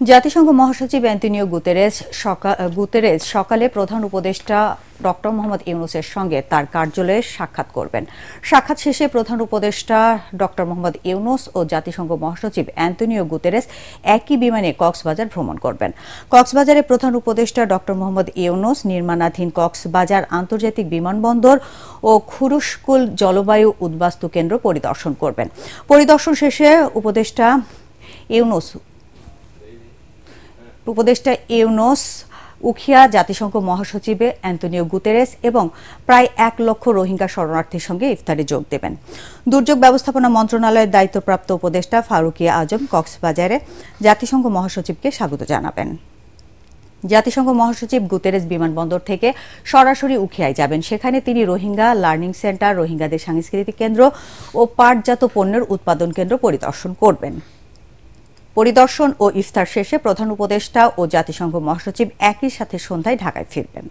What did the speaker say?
জাতিসংঘ মহাসচিব Antonio Guterres সকালে প্রধান উপদেষ্টা ডক্টর মোহাম্মদ ইউনূসের সঙ্গে তার কার্যালয়ে সাক্ষাৎ করবেন। সাক্ষাৎ শেষে প্রধান উপদেষ্টা ডক্টর মোহাম্মদ ইউনূস ও জাতিসংঘ মহাসচিব অ্যান্তোনিও গুতেরেস একই বিমানে কক্সবাজার ভ্রমণ করবেন। কক্সবাজারে প্রধান উপদেষ্টা ডক্টর মোহাম্মদ ইউনূস নির্মাণাধীন কক্সবাজার আন্তর্জাতিক বিমানবন্দর ও খুরুশকুল জলবায়ু উদ্বাস্তু কেন্দ্র পরিদর্শন করবেন। পরিদর্শন শেষে উপদেষ্টা ইউনূস উখিয়া জাতিসংঘ মহাসচিব অ্যান্তোনিও গুতেরেস এবং প্রায় ১ লক্ষ রোহিঙ্গা শরণার্থীর সঙ্গে ইফতারে যোগ দেবেন। দুর্যোগ ব্যবস্থাপনা মন্ত্রণালয়ের দায়িত্বপ্রাপ্ত উপদেষ্টা ফারুকিয়া আজম কক্সবাজারে জাতিসংঘ মহাসচিবকে স্বাগত জানাবেন। জাতিসংঘ মহাসচিব গুতেরেস বিমানবন্দর থেকে সরাসরি উখিয়ায় যাবেন। সেখানে তিনি রোহিঙ্গা লার্নিং সেন্টার, রোহিঙ্গাদের সাংস্কৃতিক কেন্দ্র ও পাটজাত পণ্যের উৎপাদন কেন্দ্র পরিদর্শন করবেন। পরিদর্শন ও ইফতার শেষে প্রধান উপদেষ্টা ও জাতিসংঘ মহাসচিব একই সাথে সন্ধ্যায় ঢাকায় ফিরবেন।